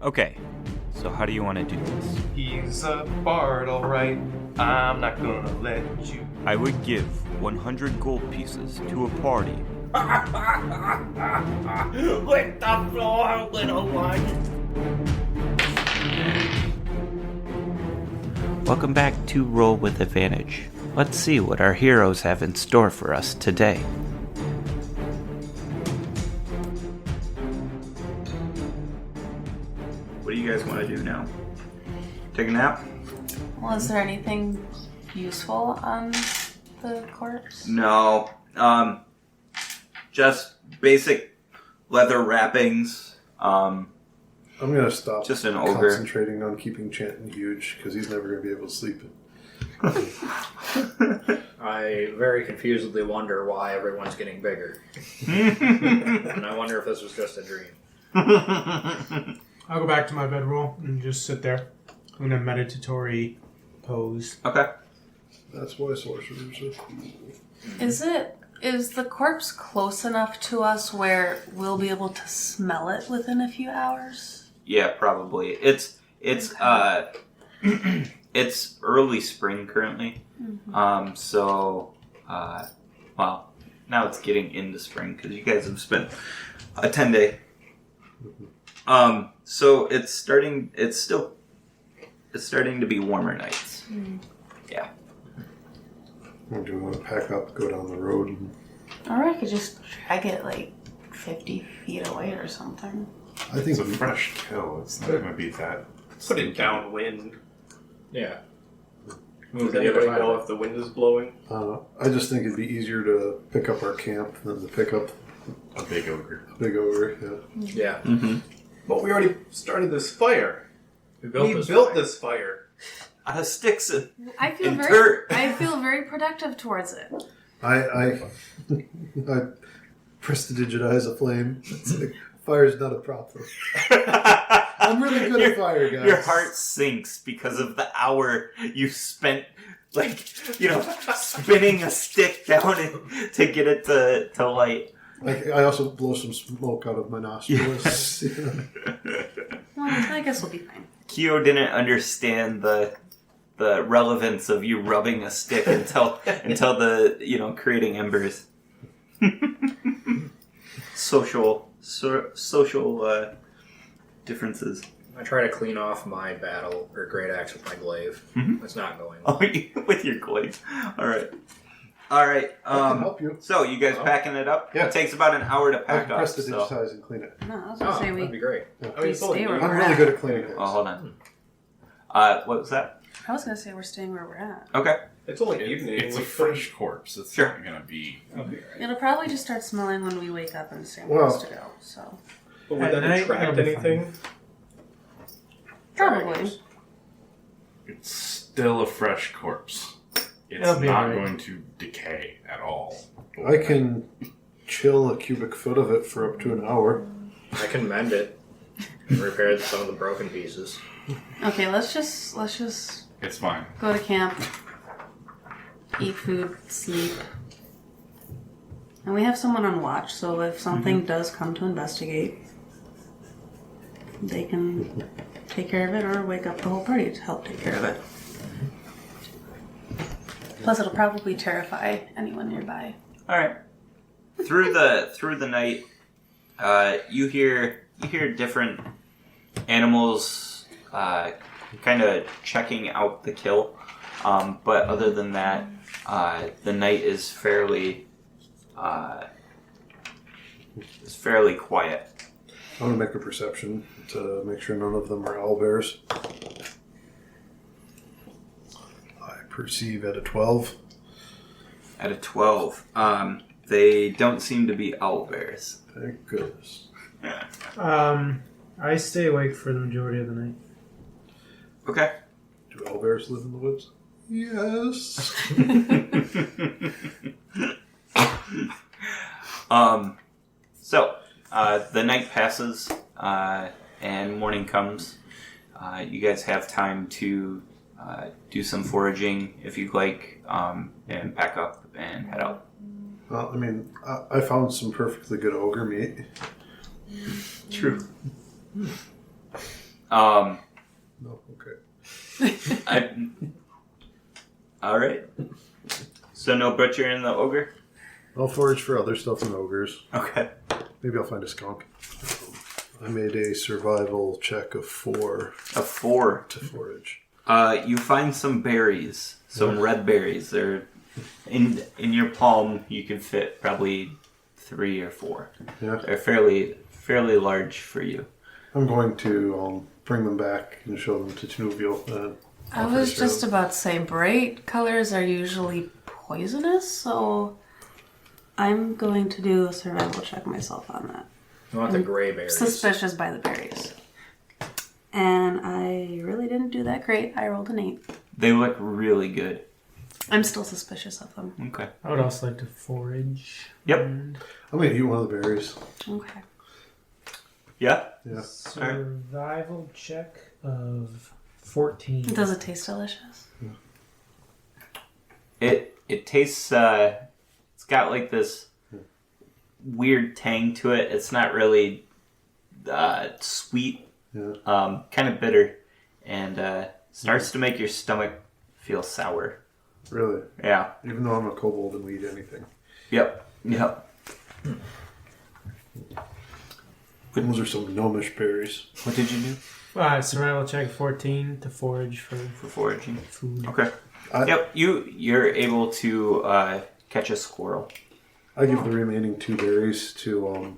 Okay, so how do you want to do this? He's a bard, alright. I'm not gonna let you. I would give 100 gold pieces to a party. Lick the floor, little one. Welcome back to Roll with Advantage. Let's see what our heroes have in store for us today. What do you guys want to do now? Take a nap? Well, is there anything useful on the corpse? No. Just basic leather wrappings. I'm gonna stop Just an ogre. concentrating on keeping Chanton huge because he's never gonna be able to sleep. I very confusedly wonder why everyone's getting bigger. And I wonder if this was just a dream. I'll go back to my bedroll and just sit there in a meditatory pose. Okay. That's why sorcerers are cool. Is the corpse close enough to us where we'll be able to smell it within a few hours? Yeah, probably. It's it's early spring currently. Mm-hmm. Well, now it's getting into spring because you guys have spent a 10-day. So it's starting to be warmer nights. Mm. Yeah. Or do we want to pack up, go down the road? Or I could just drag it like 50 feet away or something. I think It's a fresh kill. It's not going to be that. Put it downwind. Yeah. Does anybody know if the wind is blowing? I just think it'd be easier to pick up our camp than to pick up A big ogre. a big ogre. Yeah. Yeah. Mm-hmm. But we already started this fire. We built fire. this fire. Out of sticks and I feel And very dirt. I feel very protective towards it. I prestidigitize a flame. It's like, fire's not a problem. I'm really good at fire, guys. Your heart sinks because of the hour you spent, spinning a stick down to get it to light. I also blow some smoke out of my nostrils. Well, I guess we'll be fine. Kyo didn't understand the relevance of you rubbing a stick until the creating embers. social differences. I try to clean off my battle or great axe with my glaive. Mhm. It's not going Oh, well. with your glaive. All right. I can help you. So you guys packing it up? Yeah. It takes about an hour to I pack can up. prestidigitize and clean it. No, I was Oh, gonna say that'd be we great. I mean, it's only stay where eight. I'm we're really at. good at cleaning things. Oh, hold on. What was that? I was gonna say we're staying where we're at. Okay. It's only evening. It's a We fresh corpse. It's Sure. not going to be. It'll probably just start smelling when we wake up and the same Well- place to go. So But would At that night, attract it'll be anything? probably. It's still a fresh corpse. It's It'll be not alright. going to decay at all. I can chill a cubic foot of it for up to an hour. I can mend it and repair some of the broken pieces. Okay, let's just It's fine. go to camp, eat food, sleep. And we have someone on watch, so if something does come to investigate, they can take care of it or wake up the whole party to help take care of it. Plus, it'll probably terrify anyone nearby. All right. Through the night, you hear different animals kind of checking out the kill. But other than that, the night is fairly quiet. I'm going to make a perception to make sure none of them are owlbears. I perceive at a 12. At a 12, they don't seem to be owlbears. Thank goodness. I stay awake for the majority of the night. Okay. Do owlbears live in the woods? Yes. So the night passes and morning comes. You guys have time to do some foraging if you'd like, and pack up and head out. Well, I mean, I found some perfectly good ogre meat. True. No, okay. All right. So no butcher and the ogre. I'll forage for other stuff than ogres. Okay. Maybe I'll find a skunk. I made a survival check of 4 A 4. to forage. You find some berries, some red berries. They're in your palm. You can fit probably 3 or 4. Yeah. They're fairly large for you. I'm going to bring them back and show them to Tinuvial. I was just about to say, bright colors are usually poisonous, so I'm going to do a survival check myself on that. You want the gray berries. Suspicious by the berries. And I really didn't do that great. I rolled an 8. They look really good. I'm still suspicious of them. Okay. I would also like to forage. Yep. And I'm going to eat one of the berries. Okay. Yeah. Yeah. survival check of 14. Does it taste delicious? It tastes. It's got like this weird tang to it. It's not really sweet. Yeah. Kind of bitter, and starts to make your stomach feel sour. Really? Yeah. Even though I'm a kobold and we eat anything. Yep. Those are some gnomish berries. What did you do Survival check 14 to forage for for foraging? food. Okay. Yep. You're able to catch a squirrel. I give the remaining 2 berries to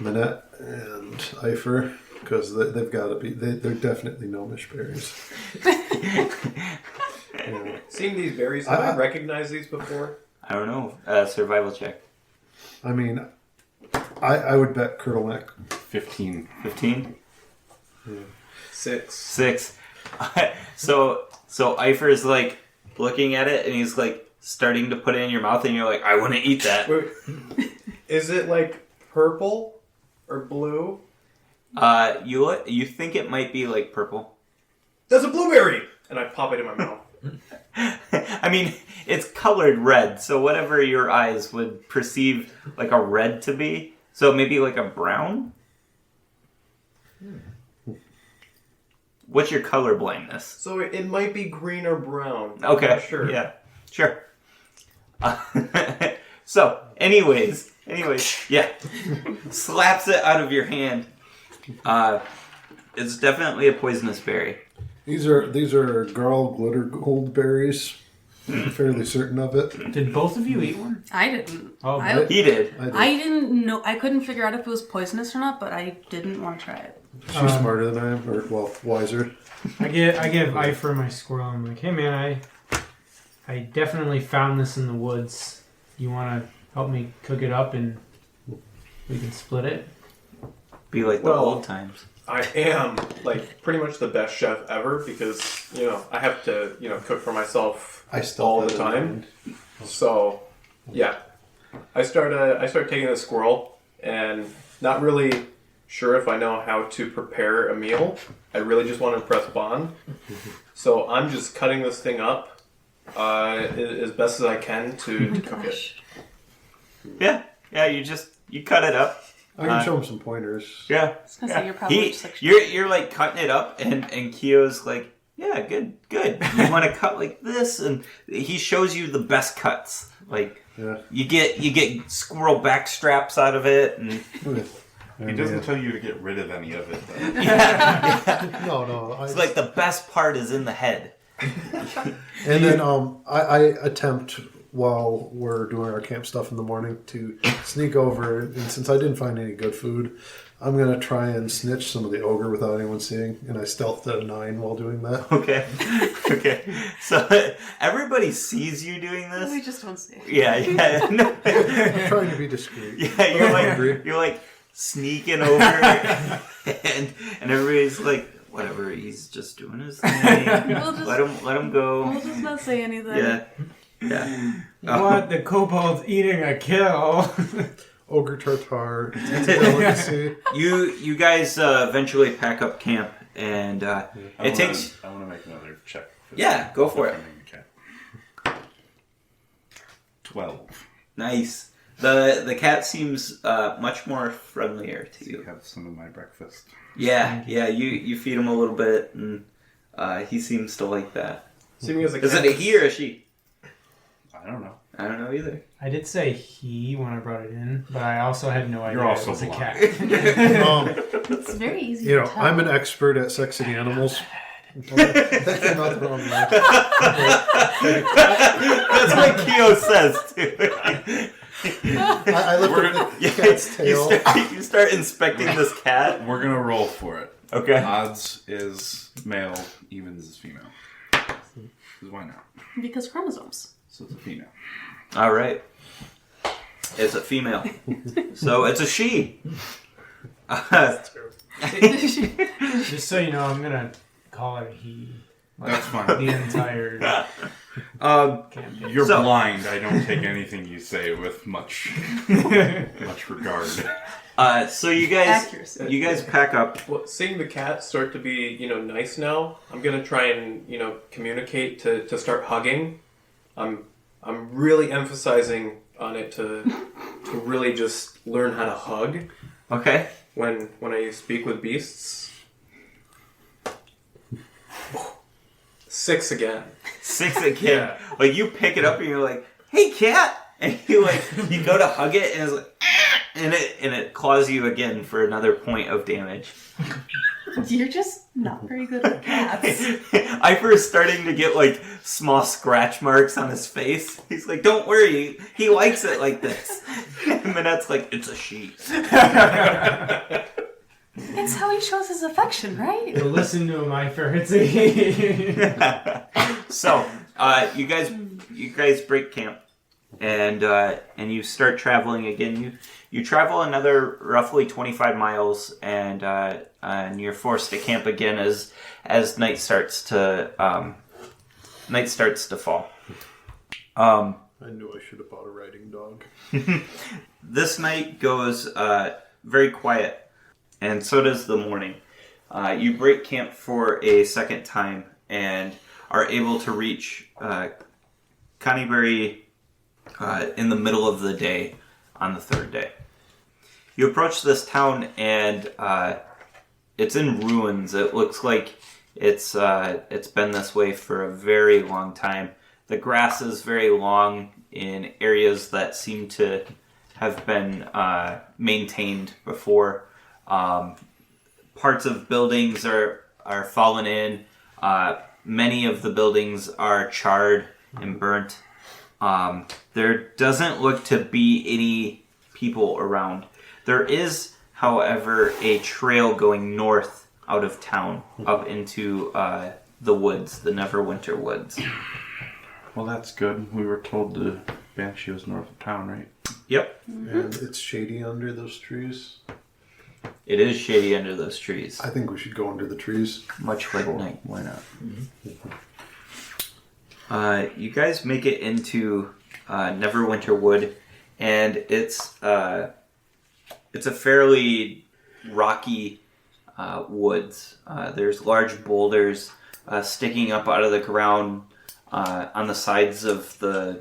Minette and Eifer because they've got to be. They're definitely gnomish berries. Yeah. Seeing these berries, have I recognized these before? I don't know. Survival check. I mean, I would bet Turtleneck. 15. 15? 6. 6. So Eifer is like looking at it and he's like starting to put it in your mouth and you're like, I want to eat that. Wait, is it like purple or blue? You think it might be like purple. That's a blueberry! And I pop it in my mouth. I mean, it's colored red, so whatever your eyes would perceive like a red to be. So maybe like a brown? What's your color blindness? So it might be green or brown. Okay. I'm not sure. Yeah. Sure. So, anyways, yeah. Slaps it out of your hand. It's definitely a poisonous berry. These are Garl glitter gold berries. I'm fairly certain of it. Did both of you eat one? I didn't. Oh, I, He did. I didn't know. I couldn't figure out if it was poisonous or not, but I didn't want to try it. She's smarter than I am, or well, wiser. I give Eifer my squirrel. I'm like, hey man, I definitely found this in the woods. You want to help me cook it up and we can split it? Be like the Well, old times. I am like pretty much the best chef ever because I have to cook for myself all the time. So yeah, I start taking a squirrel and not really sure if I know how to prepare a meal. I really just want to impress Bond, so I'm just cutting this thing up as best as I can to cook it. Yeah. You cut it up. I can show him some pointers. Yeah. I was gonna say, you're probably just like, You're like cutting it up, and Kyo's like, yeah, good. You want to cut like this, and he shows you the best cuts. Like, you get squirrel back straps out of it, and He doesn't tell you to get rid of any of it, though. No. it's like the best part is in the head. And then I attempt while we're doing our camp stuff in the morning to sneak over, and since I didn't find any good food, I'm going to try and snitch some of the ogre without anyone seeing, and I stealthed at a 9 while doing that. Okay. So everybody sees you doing this. we just don't see it. Yeah. No. I'm trying to be discreet. Yeah, you're like sneaking over, and everybody's like, whatever, he's just doing his thing. Let him go. We'll just not say anything. Yeah. What? The kobold's eating a kill. Ogre tartar. It's a delicacy. You guys eventually pack up camp, and it takes. I want to make another check. Yeah, go for it. Okay. 12. Nice. The cat seems much more friendlier to You you. have some of my breakfast. Yeah. You feed him a little bit, and he seems to like that. Assuming as a Is it cat, a he or a she? I don't know. I don't know either. I did say he when I brought it in, but I also had no idea You're also it was a blind. cat. It's very easy You to know, tell. I'm an expert at sexing animals. That came out the wrong way. That's what Keo says too. I lift up the cat's tail. You start inspecting this cat. We're gonna roll for it. Okay. Odds is male, evens is female. Because why not? Because chromosomes. So it's a female. All right. It's a female, so it's a she. Just so you know, I'm gonna call it he. That's fine. The entire campaign. You're So- blind. I don't take anything you say with much regard. So you guys Accuracy. pack up. well, seeing the cat start to be, nice now, I'm gonna try and, communicate to start hugging. I'm really emphasizing on it to really just learn how to hug Okay. when I speak with beasts. 6 again. 6 again. Like you pick it up and you're like, "Hey, cat!" And you go to hug it and it's like, "Ah!" and it claws you again for another point of damage. You're just not very good with cats. Ivor's starting to get like small scratch marks on his face. He's like, "Don't worry, he likes it like this." And Minette's like, "It's a she." It's how he shows his affection, right? So listen to him, Ifer. It's a So, you guys break camp, and you start traveling again. You travel another roughly 25 miles, and you're forced to camp again as night starts to fall. I knew I should have bought a riding dog. This night goes very quiet, and so does the morning. You break camp for a second time and are able to reach Conniebury in the middle of the day on the third day. You approach this town and it's in ruins. It looks like it's been this way for a very long time. The grass is very long in areas that seem to have been maintained before. Parts of buildings are fallen in. Many of the buildings are charred and burnt. There doesn't look to be any people around. There is, however, a trail going north out of town up into the woods, the Neverwinter woods. Well, that's good. We were told the Banshee was north of town, right? Yep. And it's shady under those trees. It is shady under those trees, I think we should go under the trees. much like night. Why not? You guys make it into Neverwinter Wood, and it's a fairly rocky woods. There's large boulders sticking up out of the ground on the sides of the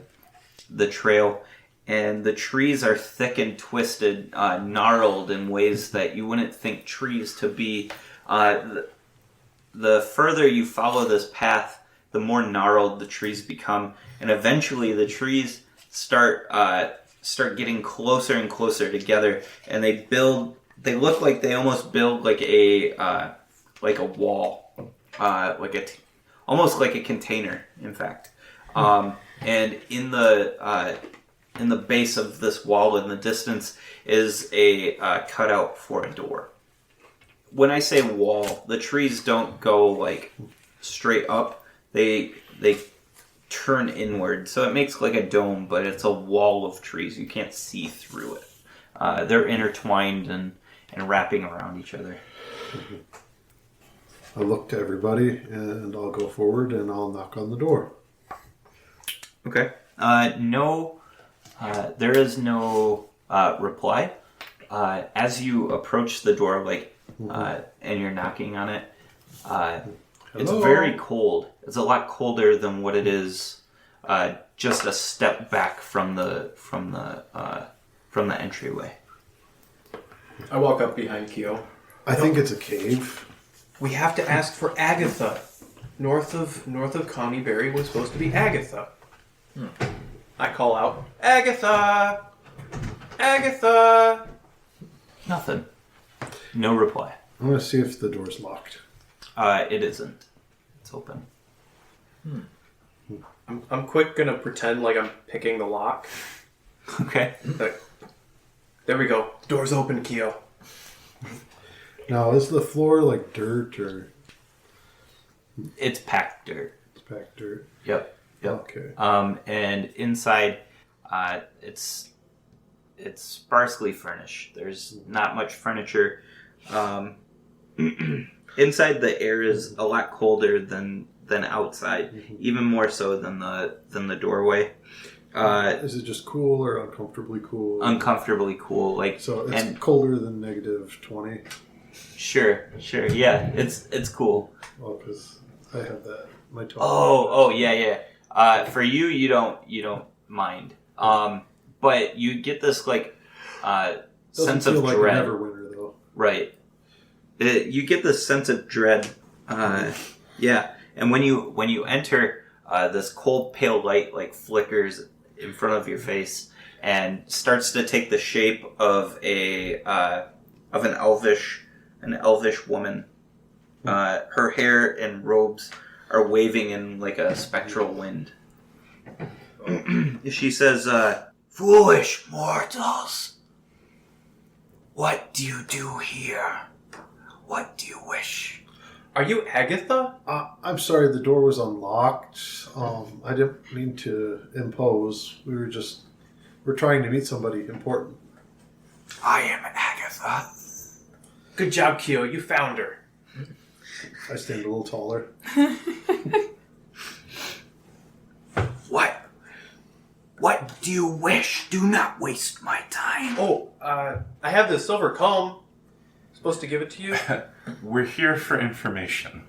trail, and the trees are thick and twisted, gnarled in ways that you wouldn't think trees to be. The further you follow this path, the more gnarled the trees become, and eventually the trees start getting closer and closer together, and they look like they almost build like a wall, almost like a container, in fact. And in the base of this wall in the distance is a cutout for a door. When I say wall, the trees don't go like straight up. They turn inward, so it makes like a dome, but it's a wall of trees. You can't see through it. They're intertwined and wrapping around each other. I look to everybody, and I'll go forward, and I'll knock on the door. Okay. No, there is no reply. As you approach the door, and you're knocking on it, it's Hello? very cold. It's a lot colder than what it is just a step back from the entryway. I walk up behind Keo. I think it's a cave. We have to ask for Agatha. North of Connieberry was supposed to be Agatha. I call out, Agatha! Agatha! Nothing. No reply. I'm going to see if the door's locked. It isn't. It's open. I'm quick gonna pretend like I'm picking the lock. Okay. Like, there we go. Door's open, Keo. Now, is the floor like dirt or... It's packed dirt. It's packed dirt? Yep. Okay. And inside, it's sparsely furnished. There's not much furniture. Inside, the air is a lot colder than outside, even more so than the doorway. Is it just cool or uncomfortably cool? Uncomfortably cool, like so. It's colder than -20. Sure, yeah, it's cool. Well, because I have that. My toe. Oh, yeah. For you don't mind. But you get this like sense of like dread. a Neverwinter, though. Right. You get this sense of dread. Yeah. And when you enter, this cold, pale light like flickers in front of your face and starts to take the shape of an elvish woman. Her hair and robes are waving in like a spectral wind. She says, "Foolish mortals, what do you do here? What do you wish?" Are you Agatha? I'm sorry, the door was unlocked. I didn't mean to impose. We're trying to meet somebody important. I am Agatha. Good job, Keo. You found her. I stand a little taller. What do you wish? Do not waste my time. Oh, I have this silver comb. Supposed to give it to you. We're here for information.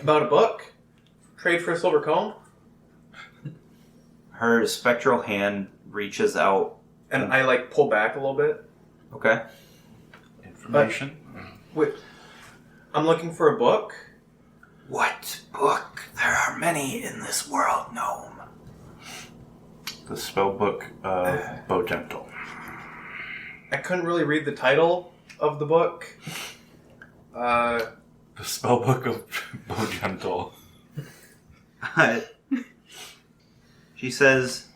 About a book? Trade for a silver comb? Her spectral hand reaches out. And I pull back a little bit. Okay. Information? Wait, I'm looking for a book? What book? There are many in this world, gnome. The spell book of Bogentle. I couldn't really read the title of the book. The spell book of Bogentle. She says,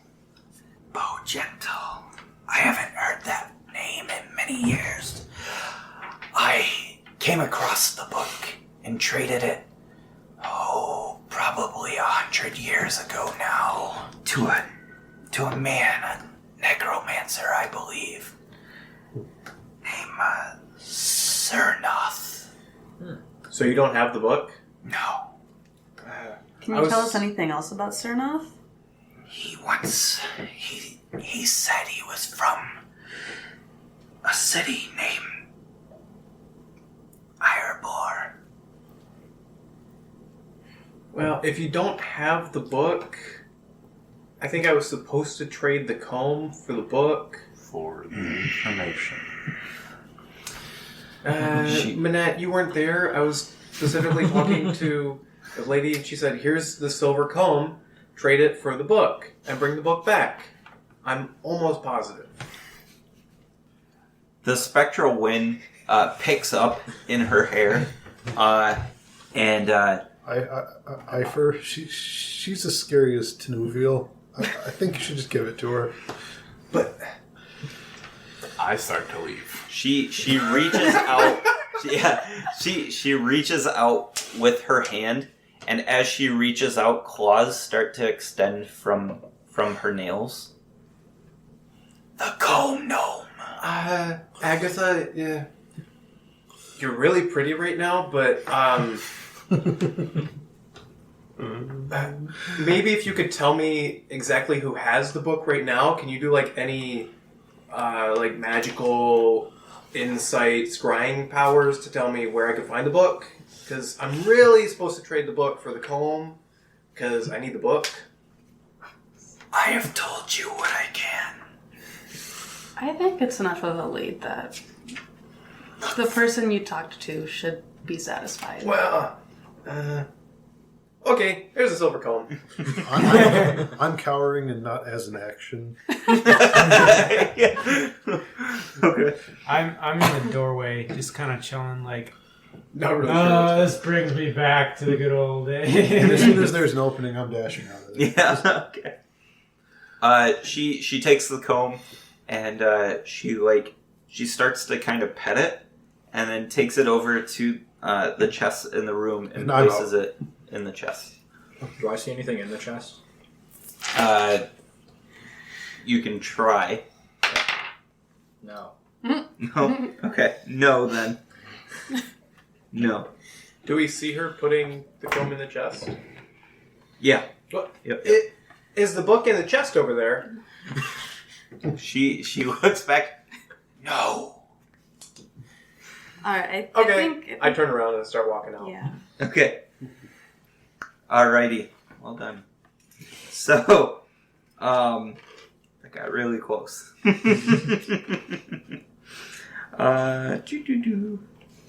Bogentle. I haven't heard that name in many years. I came across the book and traded it, probably 100 years ago now, to a man, a necromancer, I believe, named Cernoth. So you don't have the book? No. Can you tell us anything else about Cernoth? He said he was from a city named Irebor. Well, if you don't have the book, I think I was supposed to trade the comb for the book. For the information. Manette, you weren't there. I was specifically talking to a lady, and she said, "Here's the silver comb. Trade it for the book, and bring the book back." I'm almost positive. The spectral wind picks up in her hair, and Ifer, she's as scary as Tenuvial. I think you should just give it to her. But I start to leave. she reaches out. She reaches out with her hand, and as she reaches out, claws start to extend from her nails. The comb gnome. Agatha, yeah, you're really pretty right now, but maybe if you could tell me exactly who has the book right now. Can you do any magical insight scrying powers to tell me where I could find the book? Because I'm really supposed to trade the book for the comb, because I need the book. I have told you what I can. I think it's enough of a lead that the person you talked to should be satisfied. Well, okay, here's a silver comb. I'm cowering and not as an action. Okay. I'm in the doorway, just kind of chilling, like, Not really oh, sure. this brings me back to the good old And as days. soon as there's an opening, I'm dashing out of it. Yeah. Okay. She takes the comb and she starts to kind of pet it, and then takes it over to the chest in the room and And I'm places it in the chest. Do I see anything in the chest? You can try. No. No. Okay. No then. No. Do we see her putting the comb in the chest? Yeah. What? Yep. Is the book in the chest over there? She looks back. No. Alright, Okay. I turn around and start walking out. Yeah. Okay. Alrighty. Well done. So, that got really close.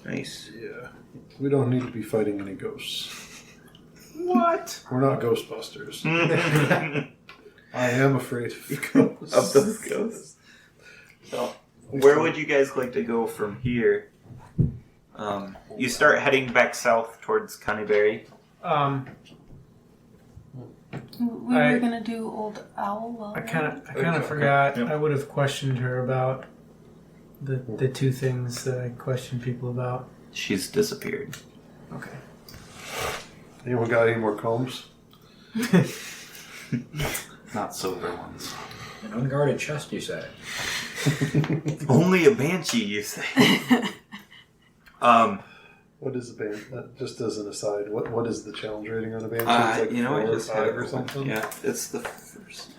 Nice. Yeah. We don't need to be fighting any ghosts. What? We're not Ghostbusters. I am afraid of ghosts. Of those ghosts. So, where would you guys like to go from here? You start heading back south towards Conyberry. We were gonna do Old Owl Well. I kind of forgot. I would have questioned her about the two things that I question people about. She's disappeared. Okay. Anyone got any more combs? Not silver ones. An unguarded chest, you say? Only a banshee, you say? What is the band? Just as an aside, what is the challenge rating on a band? I It's like 4 or just had 5 it or open. something. Yeah, it's the first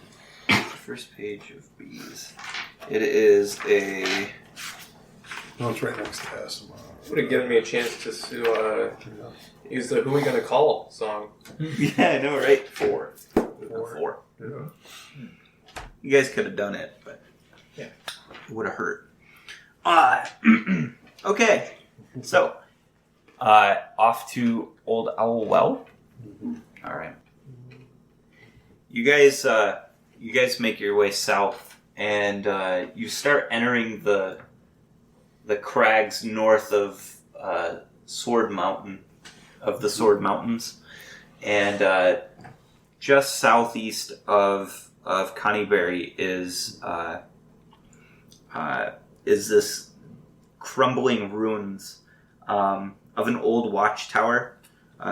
page of bees. It is a. No, it's right next to Chasm. Would have given me a chance to use the "Who We Gonna Call" song. Yeah, I know, right? 4. 4. Yeah. You guys could have done it, but Yeah. it would have hurt. Okay, so off to Old Owl Well. All right. You guys make your way south, and you start entering the crags north of Sword Mountain, of the Sword Mountains, and just southeast of Conyberry is this crumbling ruins of an old watchtower,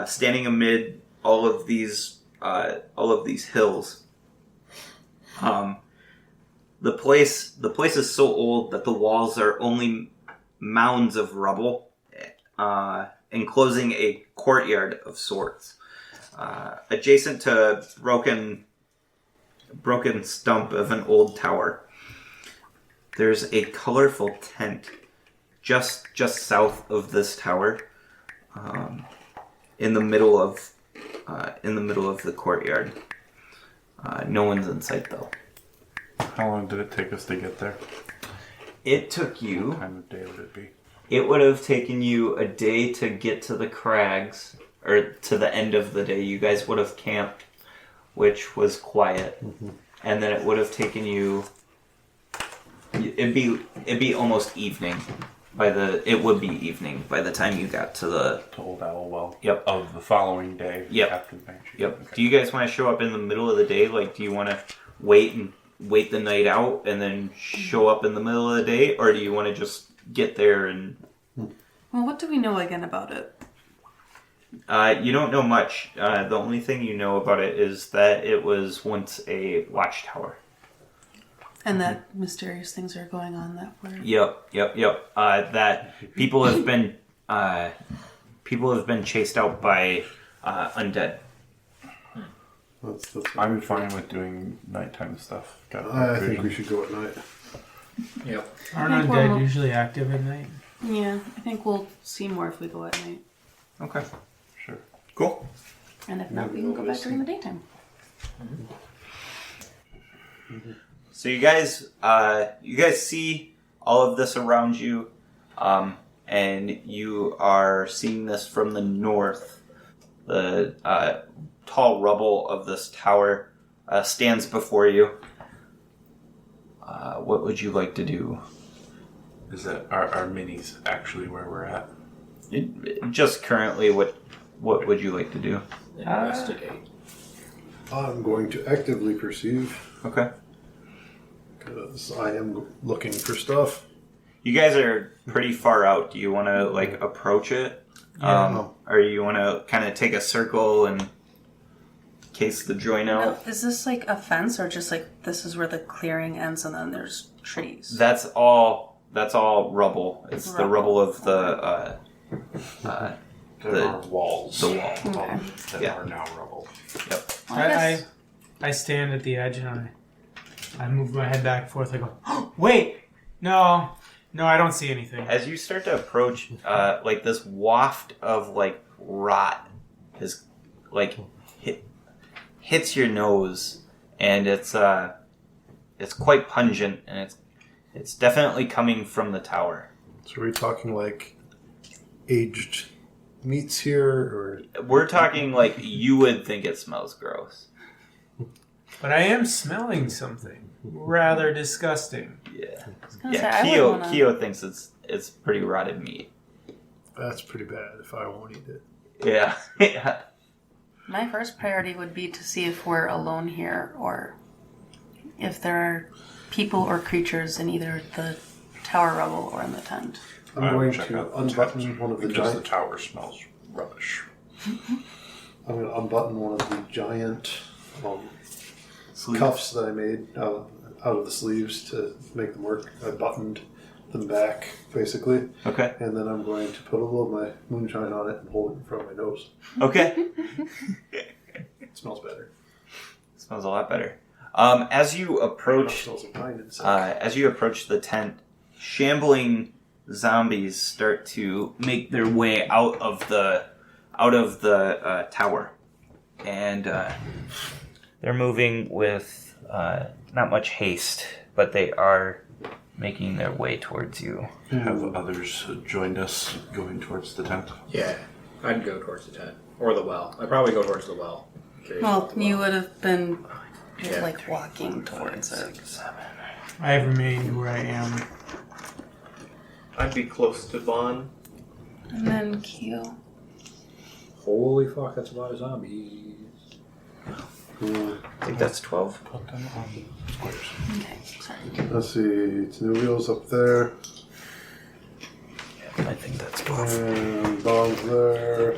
standing amid all of these hills. The place is so old that the walls are only mounds of rubble, enclosing a courtyard of sorts. Adjacent to broken stump of an old tower, there's a colorful tent just south of this tower, in the middle of the courtyard. No one's in sight though. How long did it take us to get there? It took you. What time of day would it be? It would have taken you a day to get to the crags, or to the end of the day. You guys would have camped, which was quiet, and then it would have taken you. It'd be almost evening. It would be evening by the time you got to the. To Old Owl Well. Yep. Of the following day. Yep. After the Banshee. Yep. Okay. Do you guys want to show up in the middle of the day? Like, do you want to wait the night out and then show up in the middle of the day, or do you want to just get there and? Well, what do we know again about it? You don't know much. The only thing you know about it is that it was once a watchtower. And that mysterious things are going on that were... Yep. That people have been chased out by undead. That's I'm fine with doing nighttime stuff. Got I think vision. we should go at night. Yep. Aren't I think undead we're- usually active at night? Yeah, I think we'll see more if we go at night. Okay. Sure. And if not, we can go back during the daytime. So you guys see all of this around you, and you are seeing this from the north. The tall rubble of this tower stands before you. What would you like to do? Is that our minis actually where we're at? Just currently, what would you like to do? Investigate. I'm going to actively perceive Okay. because I am looking for stuff. You guys are pretty far out. Do you want to approach it? Or you want to kind of take a circle and case the joint No, out? is this like a fence or just like this is where the clearing ends and then there's trees? That's all rubble. It's the rubble of the There are walls. the wall. Okay. That Yeah. are now rubble. Yep. Well, I guess- I stand at the edge and I move my head back and forth. I go, oh, wait, no, I don't see anything. As you start to approach, this waft of rot is hits your nose, and it's quite pungent, and it's definitely coming from the tower. So are we talking like aged meats here, or We're talking you would think it smells gross. But I am smelling something rather disgusting. Yeah. I was gonna Yeah. say, I would wanna- Keo thinks it's pretty rotted meat. that's pretty bad if I won't eat it. Yeah. Yeah. My first priority would be to see if we're alone here or if there are people or creatures in either the tower rubble or in the tent. I'm I will going check to out the unbutton tent, one of the because the giant. tower smells rubbish. I'm going to unbutton one of the giant Sleeve. cuffs that I made out of the sleeves to make them work. I buttoned them back, basically. Okay. And then I'm going to put a little of my moonshine on it and hold it in front of my nose. Okay. It smells better. Smells a lot better. As you It approach, smells like pine inside. as you approach the tent, shambling zombies start to make their way out of the tower, and they're moving with not much haste, but they are making their way towards you. Have others joined us going towards the tent? Yeah, I'd go towards the tent. Or the well. I'd probably go towards the well. Curious Well, about the you well. would have been Yeah. walking towards it. I have remained where I am. I'd be close to Vaughn. And then Keo. Holy fuck, that's a lot of zombies. I think that's 12. Put them on squares. Okay, sorry. Let's see. Tenuvial's up there. I think that's 12. And Bong's there.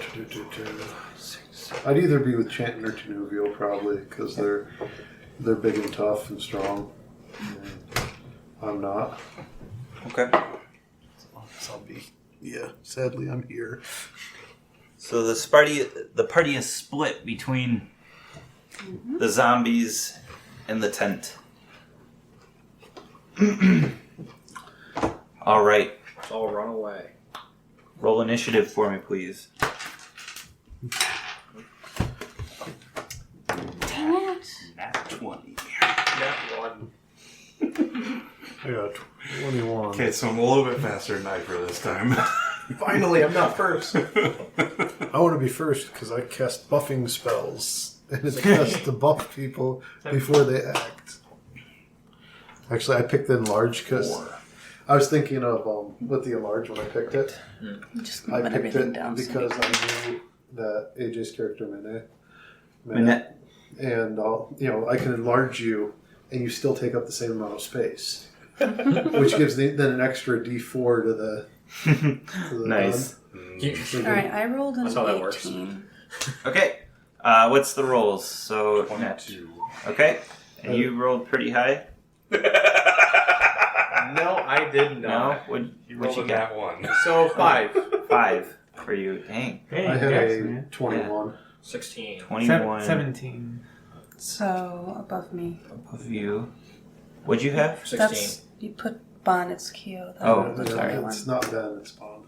I'd either be with Chanton or Tenuvial probably, because they're big and tough and strong. And I'm not. Okay. I'll be. Yeah, sadly I'm here. So the party is split between the zombies and the tent. All right. Let's all run away. Roll initiative for me, please. Dang it. Nat 20. I got 21. Okay, so I'm a little bit faster than Nitro this time. Finally, I'm not first. I want to be first because I cast buffing spells. And it's best to buff people before they act. Actually, I picked the enlarge because I was thinking of with the enlarge when I picked it. I'm just I gonna put picked everything it down. because I knew that AJ's character Minette. and I can enlarge you, and you still take up the same amount of space, which gives then an extra D4 to the Nice. All right, I rolled an That's how that works. 18. Okay. What's the rolls? So 22. Okay. And you rolled pretty high. No, I did No. not. What You what rolled you a got? nat 1. So 5. 5 for you. Dang. Hey, I had Dex, a man. 21. 16. 21 17. So above me. of you. What'd you have? 16. That's you put Bon, it's Keo. Oh, the sorry. other It's one. not Ben, it's Bob.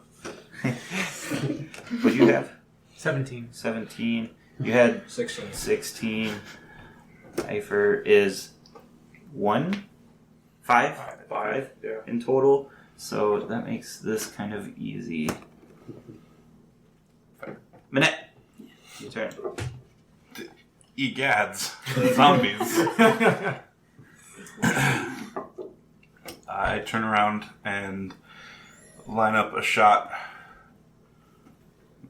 What'd you have? 17. 17. You had 16. 16. Eifer is 1. 5? 5. Yeah. In total. So that makes this kind of easy. Minute. Your turn. Egads. Zombies. I turn around and line up a shot.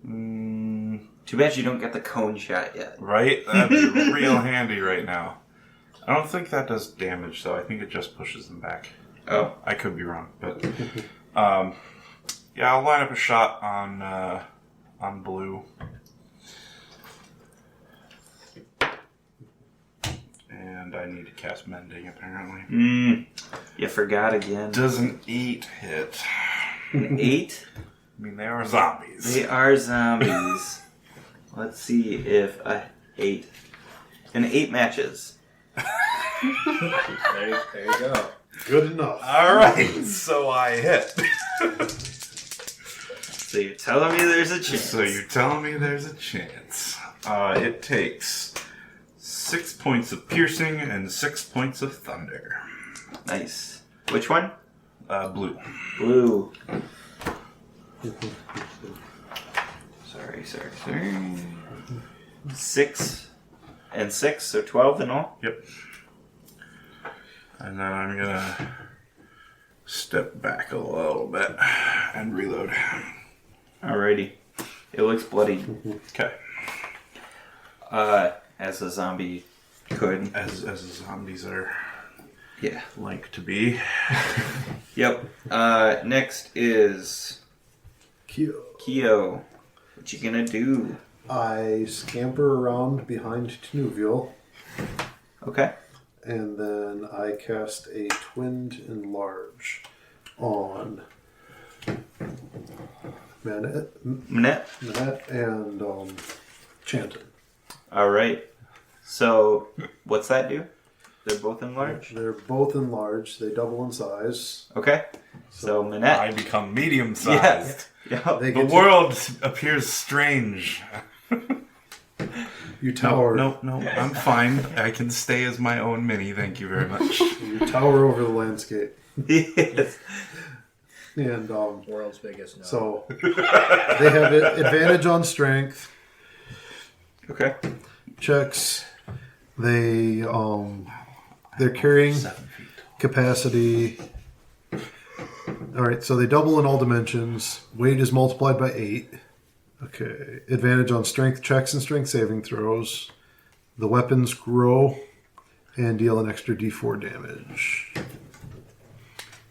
Too bad you don't get the cone shot yet. Right? That'd be real handy right now. I don't think that does damage, though. I think it just pushes them back. Oh. I could be wrong, but yeah, I'll line up a shot on blue. And I need to cast Mending, apparently. You forgot again. Does an 8 hit? An 8? I mean, they are zombies. They are zombies. Let's see if a 8. An 8 matches. There you go. Good enough. All right, so I hit. So you're telling me there's a chance. So you're telling me there's a chance. It takes 6 points of piercing and 6 points of thunder. Nice. Which one? Blue. Blue. Sorry. 6 and 6, so 12 in all? Yep. And then I'm gonna step back a little bit and reload. Alrighty. It looks bloody. Okay. As a zombie could. As the zombies are Yeah. like to be. Yep. Next is Kyo. What you gonna do? I scamper around behind Tinuvial, Okay. and then I cast a Twinned Enlarge on Manette Minette. and Chanton. Alright. So, what's that do? They're both enlarged? They're both enlarged. They double in size. Okay. So, Minette. I become medium-sized. Yes. Yep. They The get world appears strange. you tower. No, I'm fine. I can stay as my own mini. Thank you very much. You tower over the landscape, Yes. and World's biggest no. so they have advantage on strength Okay. checks. They're carrying 7 feet. capacity. All right, so they double in all dimensions. Weight is multiplied by 8. Okay, advantage on strength checks and strength saving throws. The weapons grow and deal an extra d4 damage.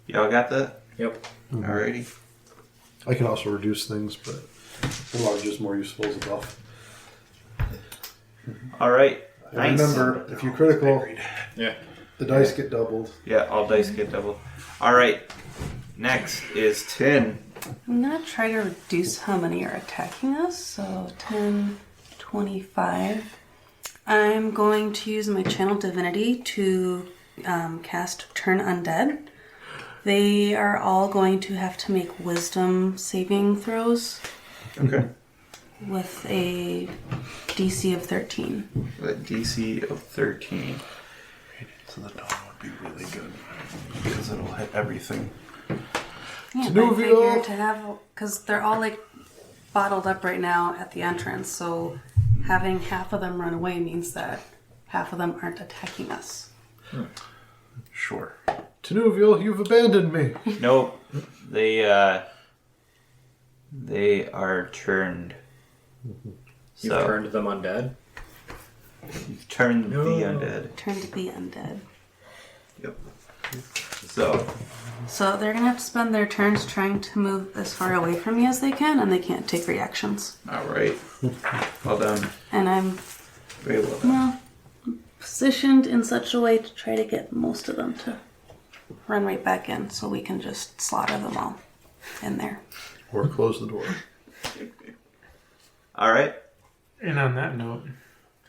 Y'all got that? Yep. Alrighty. I can also reduce things, but enlarge is more useful as a buff. Alright. And Nice. remember, if you critical, Yeah. the dice get doubled. Yeah, all dice get doubled. Alright. Next is 10. I'm going to try to reduce how many are attacking us. So 10, 25. I'm going to use my Channel Divinity to cast Turn Undead. They are all going to have to make wisdom saving throws Okay. with a DC of 13. A DC of 13. So the dawn would be really good because it'll hit everything. Yeah, Tinuvial. I figured to have, because they're all like bottled up right now at the entrance, so having half of them run away means that half of them aren't attacking us. Sure. Tinuvial, you've abandoned me. Nope. They are turned. You've turned them undead? You've turned the undead. Turn to be undead. Yep. So, They're gonna have to spend their turns trying to move as far away from me as they can, and they can't take reactions. alright. Well done. And I'm, Very well done. positioned in such a way to try to get most of them to run right back in, so we can just slaughter them all in there. Or close the door. Alright. And on that note,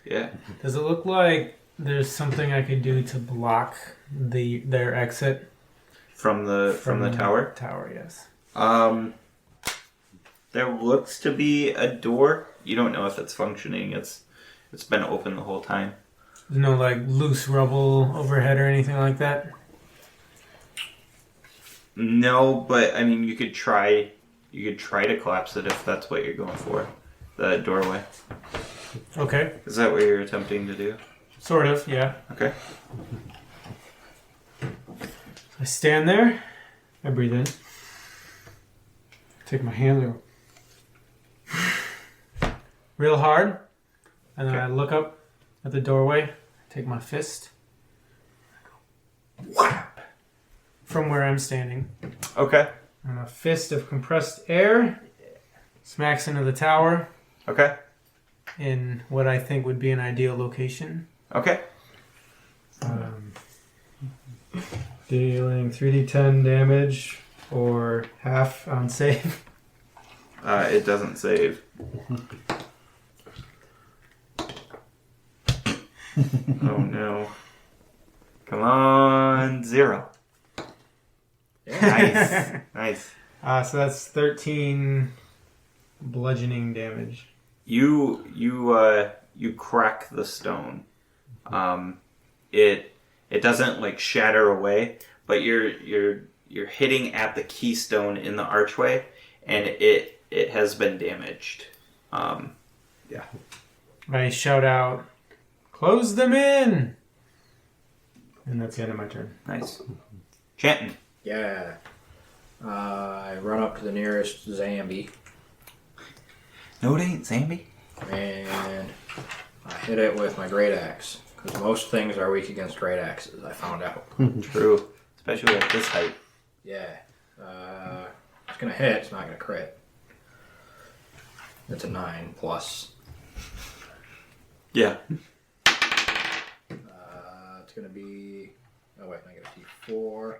Yeah. does it look like there's something I could do to block their exit From the tower. Tower, yes. There looks to be a door. You don't know if it's functioning. It's been open the whole time. There's no like loose rubble overhead or anything like that. No, but I mean, you could try. You could try to collapse it if that's what you're going for. The doorway. Okay. Is that what you're attempting to do? Sort of, yeah. Okay. I stand there. I breathe in. Take my hand real hard. And then I look up at the doorway. Take my fist. Whap! From where I'm standing. Okay. And a fist of compressed air smacks into the tower Okay. in what I think would be an ideal location. Okay. Dealing 3d10 damage or half on save. It doesn't save. Oh no. Come on, 0. Nice. Nice. So that's 13 bludgeoning damage. You crack the stone. It doesn't like shatter away, but you're hitting at the keystone in the archway, and it has been damaged. Yeah. I shout out, "Close them in!" And that's the end of my turn. Nice. Chanting. Yeah. I run up to the nearest zombie No, it ain't Zambi. and I hit it with my great axe. Because most things are weak against great axes, I found out. True. Especially at this height. Yeah. It's going to hit, it's not going to crit. It's a 9 plus. Yeah. It's going to be... Oh wait, negative D4.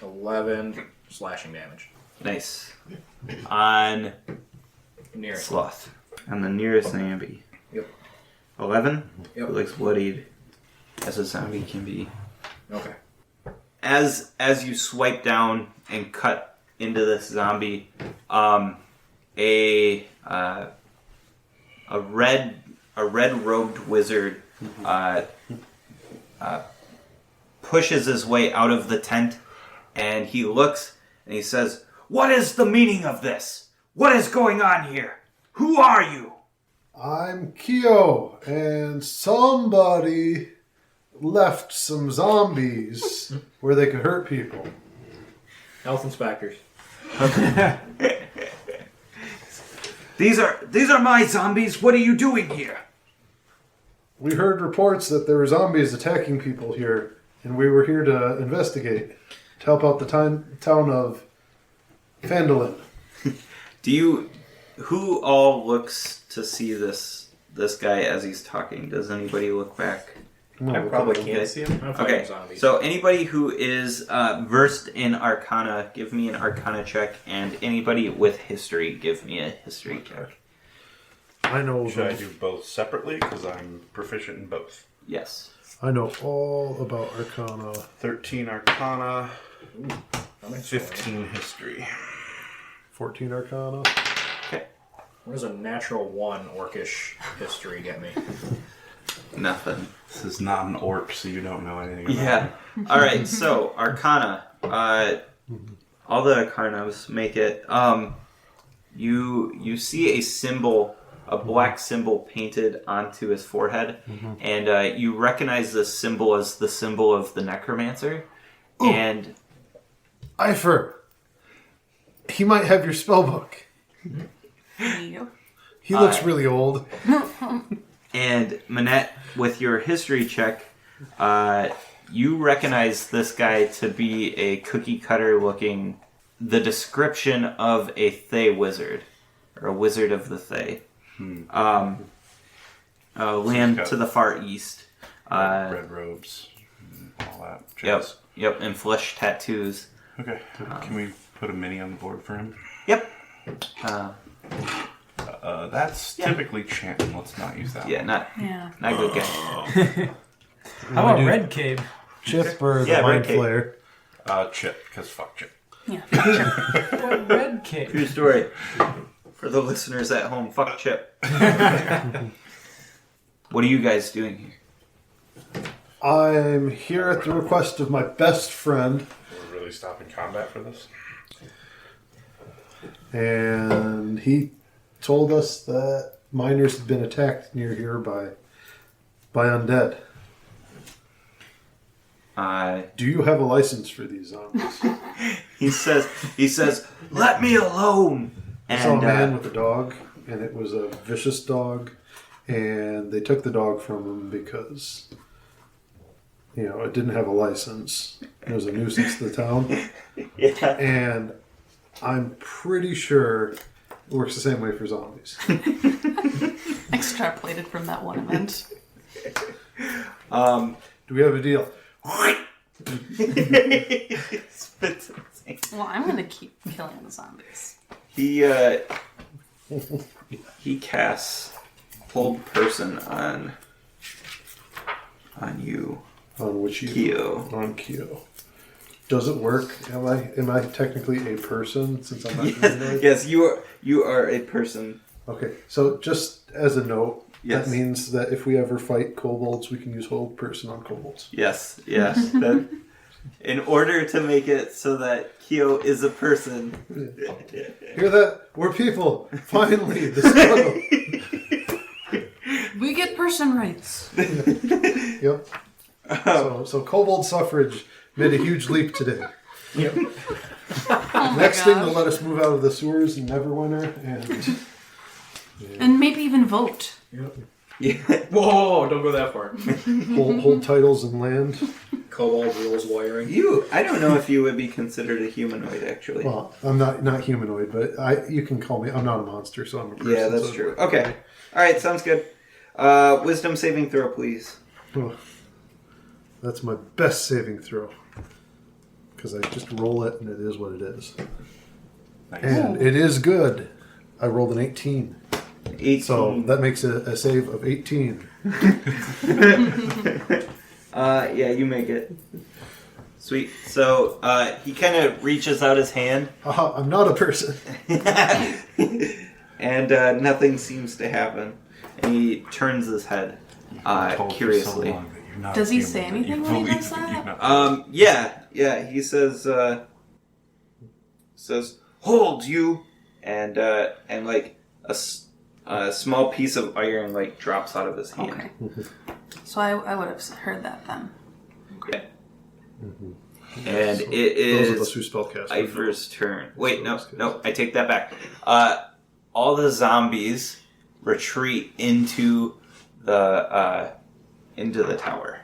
11 slashing damage. Nice. On Nearest. Sloth. On the nearest Zambi. Yep. 11? Yep. It looks bloodied as a zombie can be. Okay. As you swipe down and cut into this zombie, a red robed wizard pushes his way out of the tent, and he looks and he says, "What is the meaning of this? What is going on here? Who are you?" I'm Kyo, and somebody left some zombies where they could hurt people. Health inspectors. These are my zombies. What are you doing here? We heard reports that there were zombies attacking people here, and we were here to investigate, to help out the town of Fandolin. Who all looks to see this guy as he's talking? Does anybody look back? I probably can't see him. I'm fighting Okay, zombies. so anybody who is versed in Arcana, give me an Arcana check, and anybody with history, give me a history check. I know. Should I do both separately? Because I'm proficient in both. Yes. I know all about Arcana. 13 Arcana, I'm in 15 History. 14 Arcana. Okay. What does a natural 1 orcish history get me? Nothing. This is not an orc, so you don't know anything about Yeah. it. All right. So Arcana. All the Arcanas make it. You see a symbol, a black symbol painted onto his forehead, and you recognize this symbol as the symbol of the necromancer. Ooh. And Ifer, he might have your spell book. Yep. He looks really old. And Manette, with your history check, you recognize this guy to be a cookie cutter looking, the description of a Thay wizard, or a wizard of the Thay. Land to the far east. Red robes, and all that jazz. Yep, and flesh tattoos. Okay, can we put a mini on the board for him? Yep. That's typically chanting. Let's not use that. Yeah, one. not good guy. How about Red Cape? Chip or the Yeah, Mind Red Cape. Flayer. Chip, because fuck Chip. Yeah. What Red Cape? True story. For the listeners at home, fuck Chip. What are you guys doing here? I'm here at the request of my best friend. We're really stopping combat for this? And he told us that miners had been attacked near here by undead. Do you have a license for these zombies? He says, let me alone. I saw a man with a dog, and it was a vicious dog, and they took the dog from him because, it didn't have a license. It was a nuisance to the town. Yeah. And I'm pretty sure it works the same way for zombies. Extrapolated from that one event. Do we have a deal? Spits in his hand. Well, I'm gonna keep killing the zombies. He casts hold person on you. On which you? Kyo. On Kyo. Does it work? Am I technically a person since I'm not humanoid? Yes, you are a person. Okay, so just as a note, Yes. that means that if we ever fight kobolds, we can use hold person on kobolds. Yes. That, in order to make it so that Kyo is a person. Hear that? We're people. Finally, the struggle. We get person rights. Yep. So kobold suffrage made a huge leap today. Yep. Oh Next my thing, gosh. they'll let us move out of the sewers in Neverwinter, And maybe even vote. Yeah. Whoa! Don't go that far. hold titles and land. Kobold rules wiring. I don't know if you would be considered a humanoid, actually. Well, I'm not humanoid, but you can call me. I'm not a monster, so I'm a person. Yeah, that's so- true. Okay. All right, sounds good. Wisdom saving throw, please. Oh, that's my best saving throw. Because I just roll it, and it is what it is. Nice. And it is good. I rolled an 18. 18. So that makes it a save of 18. Yeah, you make it. Sweet. So he kind of reaches out his hand, Haha, I'm not a person. and nothing seems to happen. And he turns his head curiously. Does he say anything when he does that? Yeah. He says, "Hold you," and like a small piece of iron like drops out of his hand. Okay. So I would have heard that then. Yeah. And it Those of us is who spellcast. Ivor's turn. Wait, no, I take that back. All the zombies retreat into the tower.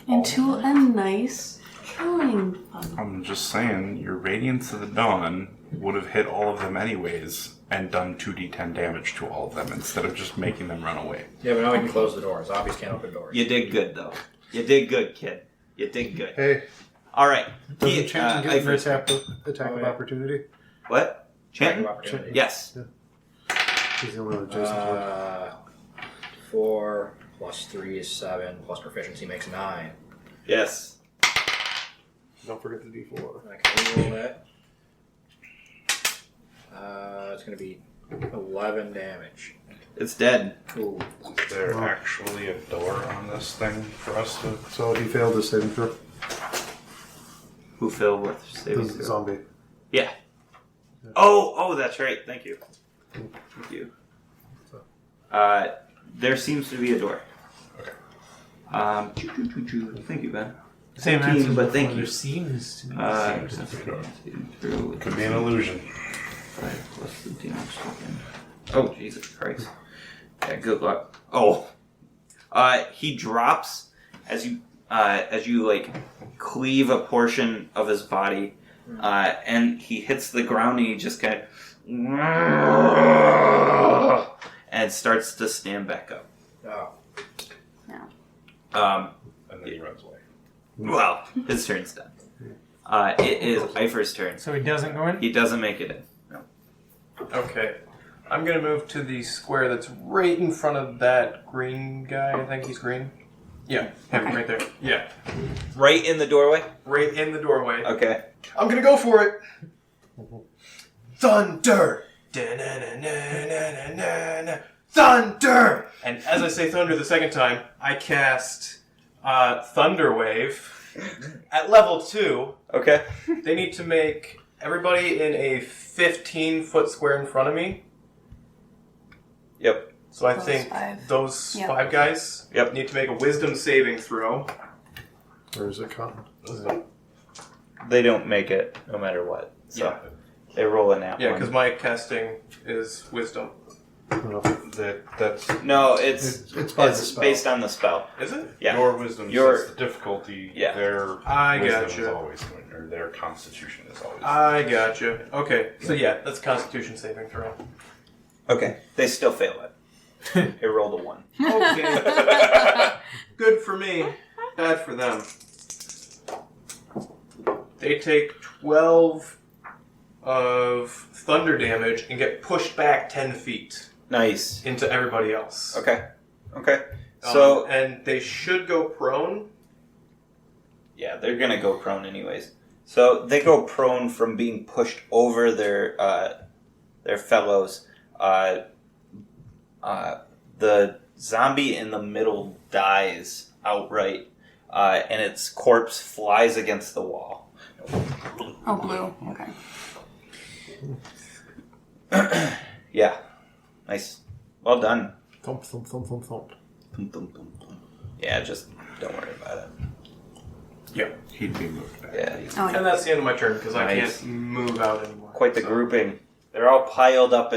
Into a nice killing fun. I'm just saying, your Radiance of the Dawn would have hit all of them anyways and done 2d10 damage to all of them instead of just making them run away. Yeah, but now we can close the door. Zombies can't open doors. You did good, though. You did good, kid. You did good. Hey, All right. doesn't Chanting get an Ivor's attack turn. of yeah. opportunity? What? Chanting? Opportunity. Yes. He's the only one adjacent 4 plus 3 is 7, plus proficiency makes 9. Yes. Don't forget the D4. I can roll that. It's going to be 11 damage. It's dead. Ooh. Is there actually a door on this thing for us to... So he failed his saving throw. Who failed with saving The throw? zombie. Yeah. Oh, that's right. Thank you. Thank you. There seems to be a door. Okay. Thank you, Ben. Same 15, answer, but thank there you. seems to be. Could be an illusion. 5 plus the damage taken. Oh, Jesus Christ. Yeah, good luck. Oh. He drops as you like cleave a portion of his body, and he hits the ground and he just kind of and starts to stand back up. Oh. And then he runs away. Well, his turn's done. It is Ivor's turn. So he doesn't go in? He doesn't make it in. No. Okay. I'm gonna move to the square that's right in front of that green guy. I think he's green. Yeah, him right there. Yeah, Right in the doorway? right in the doorway. Okay. I'm gonna go for it. Thunder! Da-na-na-na-na-na-na. Thunder! And as I say thunder the second time, I cast Thunder Wave. At level 2, Okay. they need to make everybody in a 15-foot square in front of me. Yep. So I Those think five. those Yep. 5 guys Yep. need to make a wisdom saving throw. Where is it come? They don't make it no matter what. So Yeah. they roll in that Yeah, one. because my casting is wisdom. That's No, it's It's by the spell. based on the spell. Is it? Yeah. your wisdom Your- sets the difficulty. Yeah. Their I wisdom gotcha. is always going, or their constitution is always. I gotcha. Okay, so yeah, that's Constitution saving throw. Okay. They still fail it. They rolled a 1. Okay. Good for me. Bad for them. They take 12 of thunder damage and get pushed back 10 feet Nice. into everybody else. Okay. Okay. So and they should go prone. yeah, they're gonna go prone anyways. So they go prone from being pushed over their fellows. The zombie in the middle dies outright, and its corpse flies against the wall. Oh, blue. Okay. Yeah, nice. Well done. Thump, thump, thump, thump, thump. Thum, thum, thum, thum. Yeah, just don't worry about it. Yeah. He'd be moved back. Yeah, Oh, And that's the end of my turn because I Nice. can't move out anymore. quite the So- grouping. They're all piled up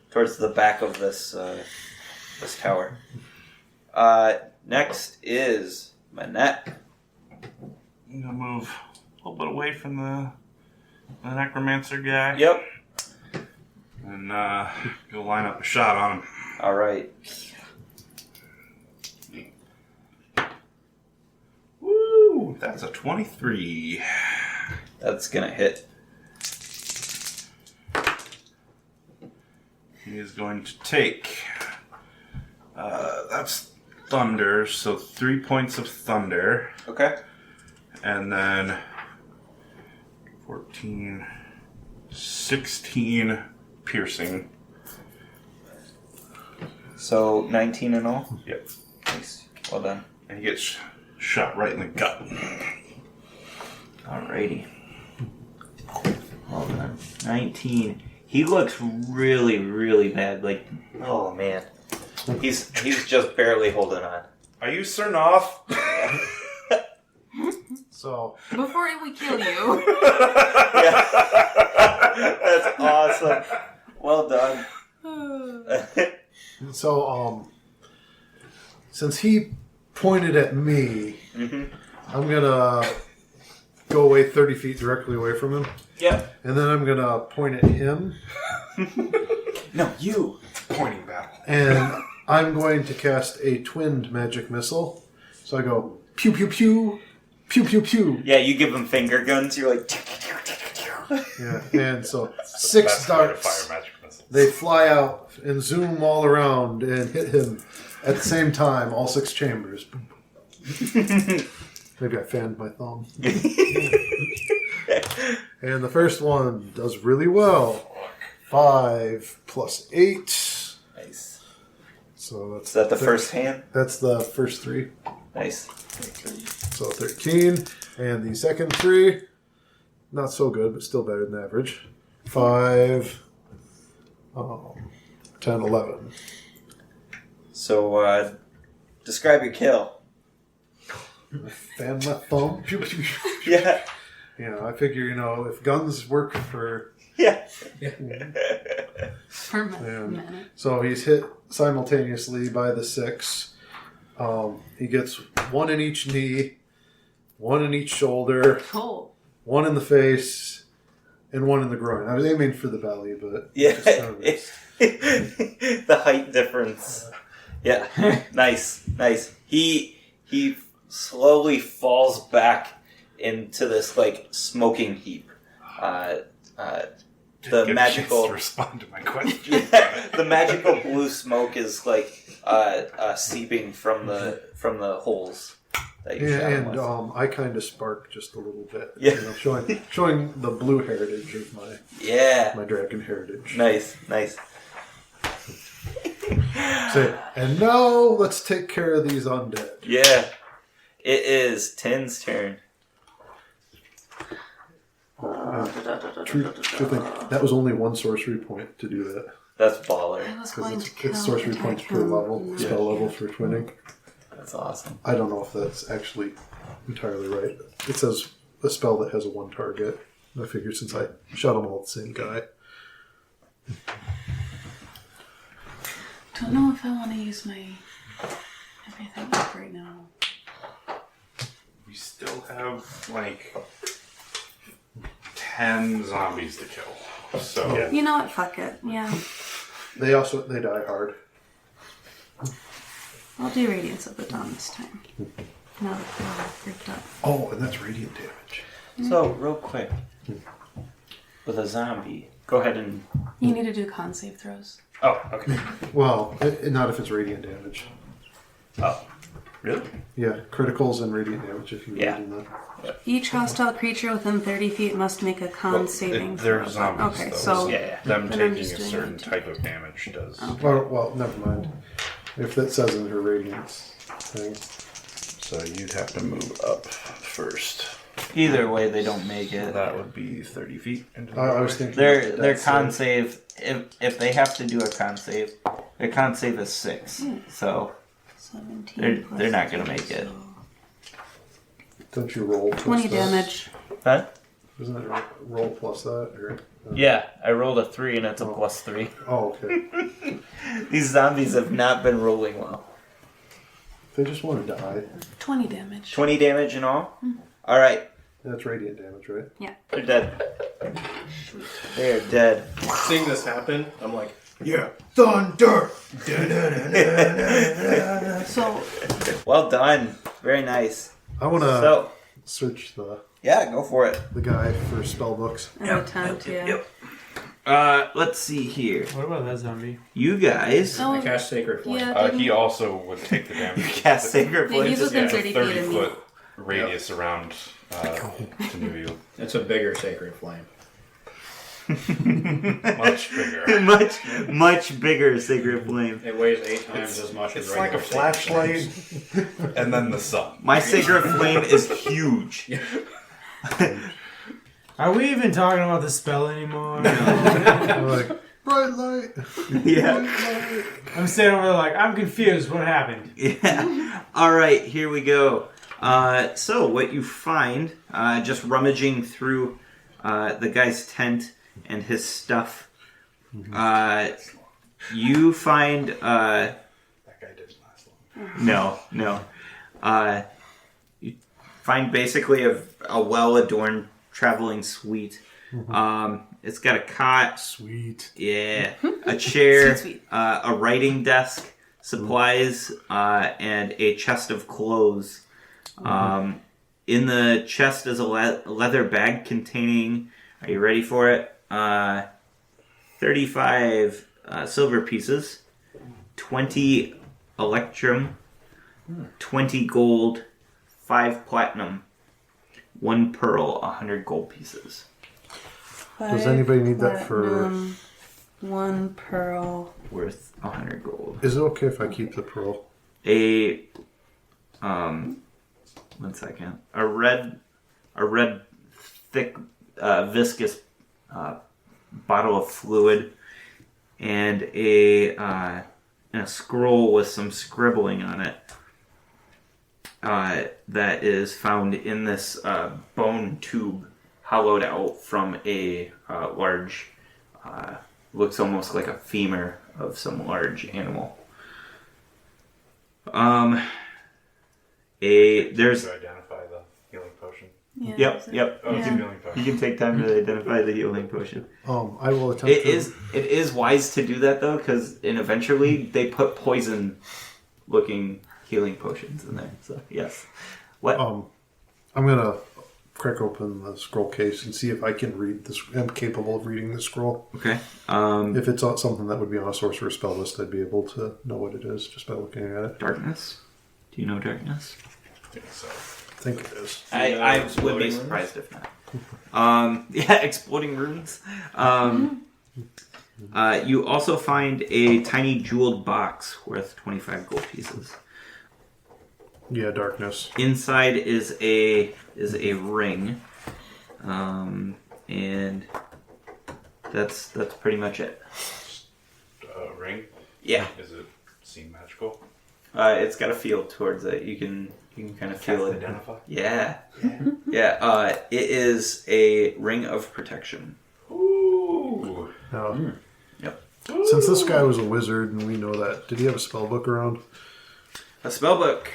towards the back of this tower. Next is Manette. I'm gonna move a little bit away from the necromancer guy. Yep. And go line up a shot on him. All right. Woo! That's a 23. That's gonna hit. He is going to take. That's thunder, so 3 points of thunder. Okay. And then 14, 16 piercing. So 19 in all. Yep. Nice. Well done. And he gets shot right in the gut. Alrighty. Well done. 19. He looks really, really bad. Like, oh man. He's just barely holding on. Are you Sir Noth? So, Before we kill you. Yeah. That's awesome. Well done. since he pointed at me, Mm-hmm. I'm gonna go away 30 feet directly away from him, Yep. and then I'm gonna point at him, No, you. Pointing battle. and I'm going to cast a twinned magic missile. So I go pew pew pew, pew pew pew. Yeah, you give him finger guns. You're like. Yeah, and so 6 Best way to darts. fire magic missiles. They fly out and zoom all around and hit him at the same time, all 6 chambers. Maybe I fanned my thumb. And the first one does really well. 5 plus 8. Nice. So that's Is that the first hand? That's the first 3. Nice. So 13. And the second 3, not so good, but still better than average. 5, 10, 11. So, describe your kill. Fan my thumb. Pew, pew, pew. Yeah. I figure, if guns work for... Yeah. For a minute. So he's hit simultaneously by the 6. He gets 1 in each knee, 1 in each shoulder, Cool. 1 in the face, and 1 in the groin. I was aiming for the belly, but... Yeah. just kind of missed. The height difference. Yeah. Nice. Nice. He slowly falls back into this smoking heap. The Get a magical chance to respond to my question. the magical blue smoke is seeping from the holes that you shot him And with. I kind of spark just a little bit. Yeah. Showing the blue heritage of Yeah. my dragon heritage. Nice. Say, and now let's take care of these undead. Yeah. It is Tin's turn. True thing. That was only one sorcery point to do that. That's baller. I was Because going to kill it's sorcery points per level, spell level for twinning. That's awesome. I don't know if that's actually entirely right. It says a spell that has a one target. I figured since I shot them all at the same guy. Don't know if I want to use my everything up right now. We still have like 10 zombies to kill. So Yeah. You know what? Fuck it. Yeah. They die hard. I'll do Radiance of the Dawn this time. Now that they're all freaked up. Oh, and that's radiant damage. So, real quick. With a zombie. Go ahead and... You need to do con save throws. Oh, okay. Well, not if it's radiant damage. Oh. Really? Yeah, criticals and radiant damage if you Yeah. read in that. Each hostile creature within 30 feet must make a con saving they're throw. zombies, Okay, though. so Yeah. them Then I'm taking a just doing certain it. type of damage does. Well, never mind. If that says in her radiance thing. So you'd have to move up first. Either way, they don't make it. That would be 30 feet into the I doorway. was thinking Their that's, con save, if they have to do a con save, their con save is 6. So 17 they're not gonna make it. Don't you roll? 20 plus that? damage. Huh? Isn't it roll plus that? Or, Yeah, I rolled a 3 and it's a +3. Oh, okay. These zombies have not been rolling well. They just want to die. 20 damage. 20 damage in all? Alright, That's radiant damage, right? Yeah. they're dead. They're dead. Seeing this happen, I'm like, Yeah. Thunder! So, Well done. Very nice. I want to So, search the yeah, go for it. guy for spell books. I attempt, yeah. Let's see here. What about that zombie? You guys So, I cast Sacred Flame. yeah, He also would take the damage. cast Sacred Yeah, he's Flames. within It's a 30 feet of me. 30-foot radius around Tanuyu. It's a bigger Sacred Flame. Much bigger. much bigger Sacred Flame. It weighs 8 times as much as It's like a regular Sacred flashlight, and then the sun. My Sacred Flame is huge. Are we even talking about the spell anymore? I'm like, bright light! Yeah. I'm standing over there like, I'm confused. What happened? Yeah. All right, here we go. So what you find, just rummaging through the guy's tent and his stuff, you find That guy didn't last long. no. You find basically a well-adorned traveling suite. It's got a cot, Sweet. yeah, a chair, Sweet. a writing desk, supplies, and a chest of clothes. In the chest is a leather bag containing, are you ready for it? 35 silver pieces, 20 electrum, 20 gold, 5 platinum, 1 pearl, 100 gold pieces. Does anybody need that for- Platinum, 1 pearl. Worth 100 gold. Is it okay if I keep the pearl? One second. A red thick, viscous bottle of fluid, and a scroll with some scribbling on it. That is found in this bone tube, hollowed out from a large, looks almost like a femur of some large animal. There's To identify the healing potion. Yeah, Yep, is it? yep. Oh, it's a Yeah. healing potion. You can take time to identify the healing potion. I will attempt It to... is wise to do that though, because eventually they put poison-looking healing potions in there. So yes, what? I'm going to crack open the scroll case and see if I can read this. I'm capable of reading the scroll. Okay. If it's something that would be on a sorcerer spell list, I'd be able to know what it is just by looking at it. Darkness. Do you know darkness? I think so. I think it is. I would exploding be runes? surprised if not. Yeah, exploding runes. You also find a tiny jeweled box worth 25 gold pieces. Yeah, darkness. Inside is a ring, and that's pretty much it. Ring? Yeah. Is it seem magical? It's got a feel towards it. You can kind of feel it. Identify? Yeah. Yeah. It is a ring of protection. Ooh. Now, Yep. since this guy was a wizard and we know that, did he have a spell book around? A spellbook.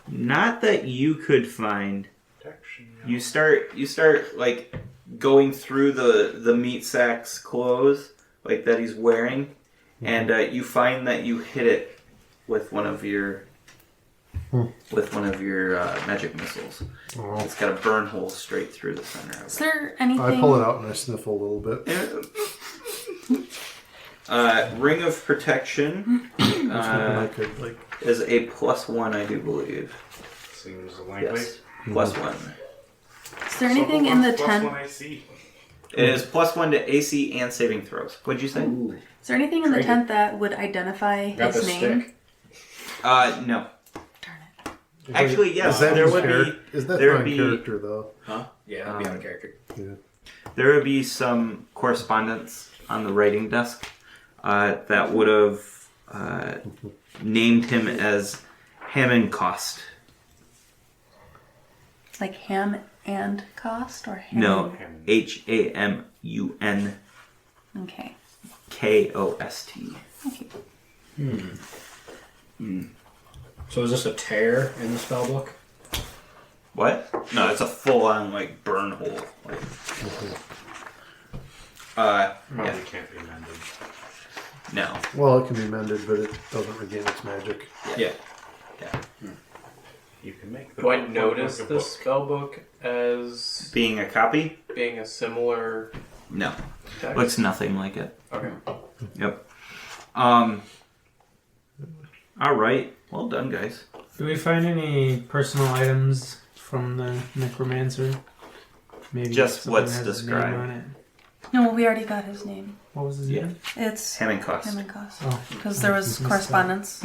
Not that you could find. Protection. You start like going through the meat sack's clothes, like that he's wearing, and you find that you hit it with one of your magic missiles. Oh. It's got a burn hole straight through the center of Is it. there anything? I pull it out and I sniffle a little bit. Ring of Protection I could, like, is a +1, I do believe. Seems likely. Yes, +1. Is there anything in the tent? When I see. It is +1 to AC and saving throws. What'd you say? Is there anything in the tent that would identify Got the his name? stick. No. Darn it. Actually, yes, Is that there his would char- Is that there not would in be- character, though? Huh? Yeah, that'd be out of character. Yeah. There would be some correspondence on the writing desk that would have named him as Hammond Cost. Like ham and cost or ham? No, HAMUNKOST. Okay. So is this a tear in the spell book? What? No, it's a full-on like burn hole. Like, Probably can't be amended. no. Well, it can be mended, but it doesn't regain its magic. Yeah. You can make the Do I book notice like a the book. spell book as Being a copy? being a similar No. text? Looks nothing like it. Okay. Yep. All right. Well done, guys. Do we find any personal items from the necromancer? Maybe Just something what's has his described. name on it. No, we already got his name. What was his Yeah. name? It's Hammond Cost. ham and cost. Oh, Because there was missed that. correspondence.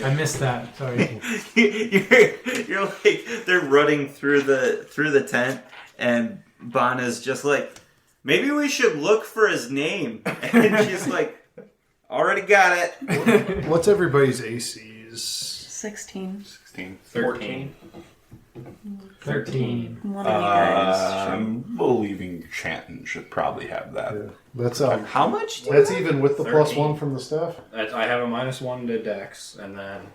I missed that. Sorry. you're like they're running through the tent, and Bon is just like, maybe we should look for his name, and she's like, already got it. What's everybody's ACs? 16. 16. 13. 13. One of you guys. I'm believing Chanton should probably have that. Yeah. That's How much? Do you that's have? even with the 13. +1 from the staff. I have a -1 to Dex, and then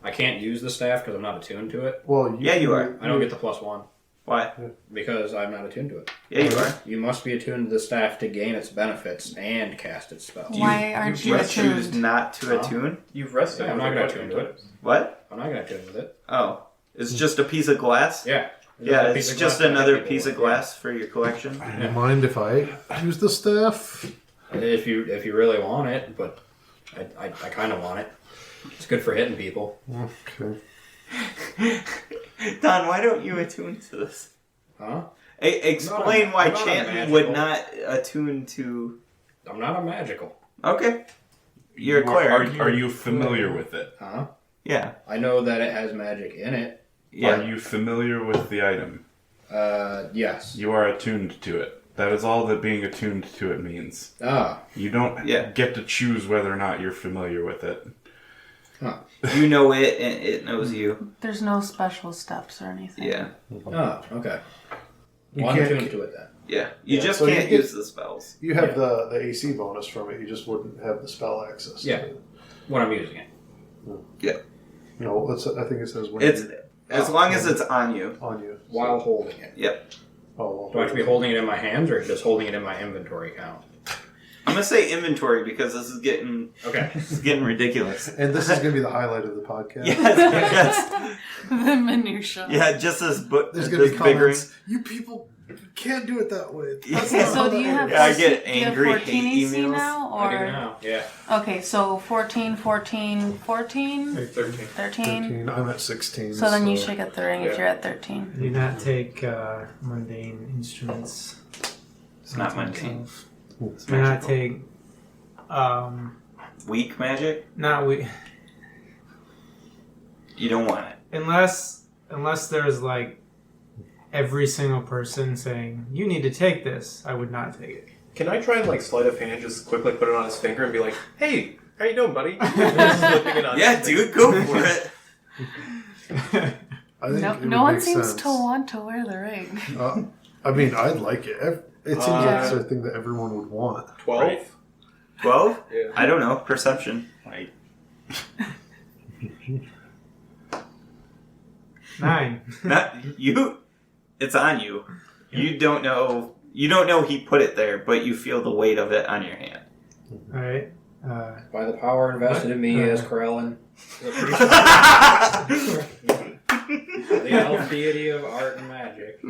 I can't use the staff because I'm not attuned to it. Well, Yeah, you are. I don't get the +1 Why? because I'm not attuned to it. Yeah, you are. You must be attuned to the staff to gain its benefits and cast its spells. Why aren't You you choose attuned? not to attune. You've rested. Yeah, I'm not gonna attune to it. What? I'm not going to attune with it. Oh, it's just a piece of glass. Yeah. Yeah, a it's piece of just glass that another people piece of with, glass for your collection. Do you mind if I use the staff? yeah. If you really want it, but I kind of want it. It's good for hitting people. Okay. Don, why don't you attune to this? Huh? Explain why I'm not a Chanton magical- would not attune to. I'm not a magical. Okay, you're a You are, cleric. are you familiar with it? Huh? Yeah, I know that it has magic in it. yeah. Are you familiar with the item? Yes. You are attuned to it. That is all that being attuned to it means. Ah. You don't Yeah. get to choose whether or not you're familiar with it. Huh. You know it, and it knows you. There's no special steps or anything. Yeah, Oh, okay. You Well, I'm can't- attuned to it then. yeah. You Yeah, just so you can't get- use the spells. You have the AC bonus from it. You just wouldn't have the spell access. to Yeah. it. When I'm using it. No, I think it says when It's you- as long as it's on you. on you. While holding it. Yep. Oh, Do I have to be holding it in my hands or just holding it in my inventory count? I'm gonna say inventory because this is getting Okay. ridiculous. And this is going to be the highlight of the podcast. Yes, The minutia. yeah. Just as There's going to this be big ring. comments. You people can't do it that way. That's Okay, not so how do you that have Yeah, I 14, get do you have angry 14 hate AC emails. now? I do Or now. Yeah. okay, so 14, 14, 14, 13. 13. 13. I'm at 16. So then you should get the ring if Yeah. you're at 13. I do not take mundane instruments. It's not mundane. Myself. It's Do not magical. take Weak magic. not we. You don't want it. Unless there's like every single person saying, you need to take this, I would not take it. Can I try and like sleight of hand, just quickly put it on his finger and be like, "Hey, how you doing, buddy?" Just slipping it on Yeah, his dude, go for it. I think it No would one make seems sense. to want to wear the ring. I mean, I'd like it. It seems like Yeah. the sort of thing that everyone would want. 12? Right. 12? Yeah. I don't know. Perception. Like, 9. not you. It's on you. You don't know. You don't know he put it there, but you feel the weight of it on your hand. Alright. By the power invested in me as Corellin, the elf deity of art and magic.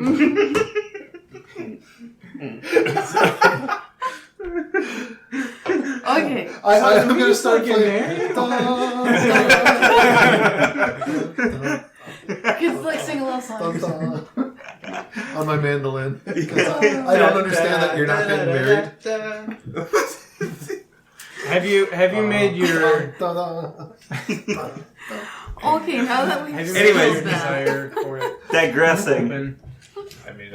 Okay. I'm going to start playing. Kids like sing a little song. On my mandolin. I don't understand that you're not getting married. Have you made your Okay, now that we have you Anyways. made your desire for it Digressing. open? I mean,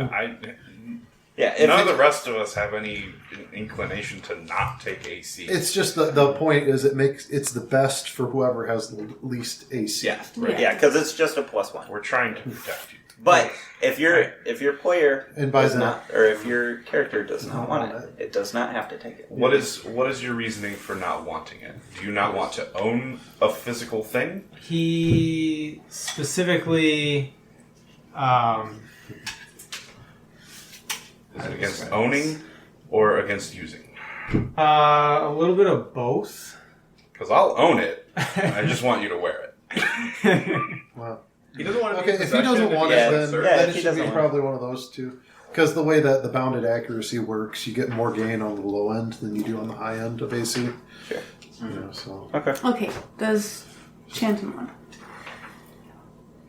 Yeah, if none of it- the rest of us have any inclination to not take AC. It's just the point is it's the best for whoever has the least AC. Yeah, Yeah. yeah, because it's just a +1. We're trying to protect you. But if your player And by does the- not, or if your character does not want it, it does not have to take it. What is your reasoning for not wanting it? Do you not want to own a physical thing? He specifically Is it against owning or against using? a little bit of both. Because I'll own it. I just want you to wear it. Wow. He doesn't want to. Okay, if he doesn't want Yeah, it, then, yeah, then if it he should be doesn't want probably one of those two. Because the way that the bounded accuracy works, you get more gain on the low end than you do on the high end of AC. Sure. You know, so Okay. Okay, does Chanton want?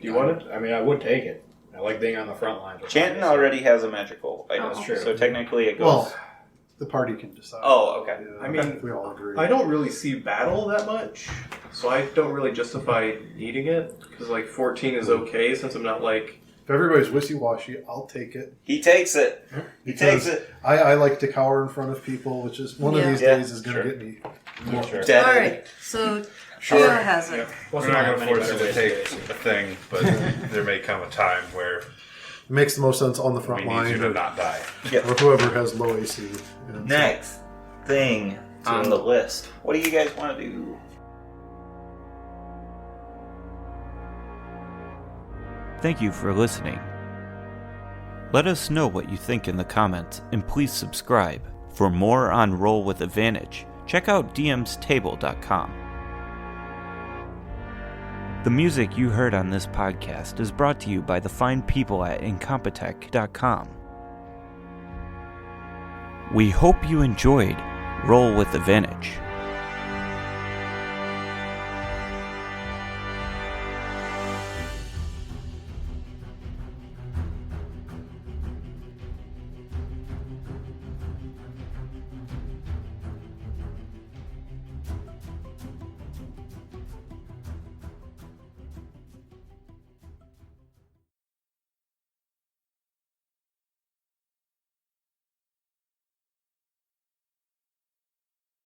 Do you want it? I mean, I would take it. I like being on the front lines. with Chanton my- already has a magical item, Oh. True. so technically it goes. well, the party can decide. Oh, okay. Yeah, I mean, if we all agree. I don't really see battle that much, so I don't really justify needing it. Because like 14 is okay since I'm not like. If everybody's wishy-washy, I'll take it. He takes it. He takes Because it. I like to cower in front of people, which is one of Yeah. these Yeah, days is going to sure. get me. Dead. Alright, so Sure. Tia has it. Plus, We're not going to many force you better to ways take do it. a thing, but there may come a time where It makes the most sense on the we front need you line, to or, not die. or whoever has low AC. You know. Next thing on the list. What do you guys want to do? Thank you for listening. Let us know what you think in the comments, and please subscribe. For more on Roll with Advantage, check out dmstable.com. The music you heard on this podcast is brought to you by the fine people at incompetech.com. We hope you enjoyed Roll with Advantage.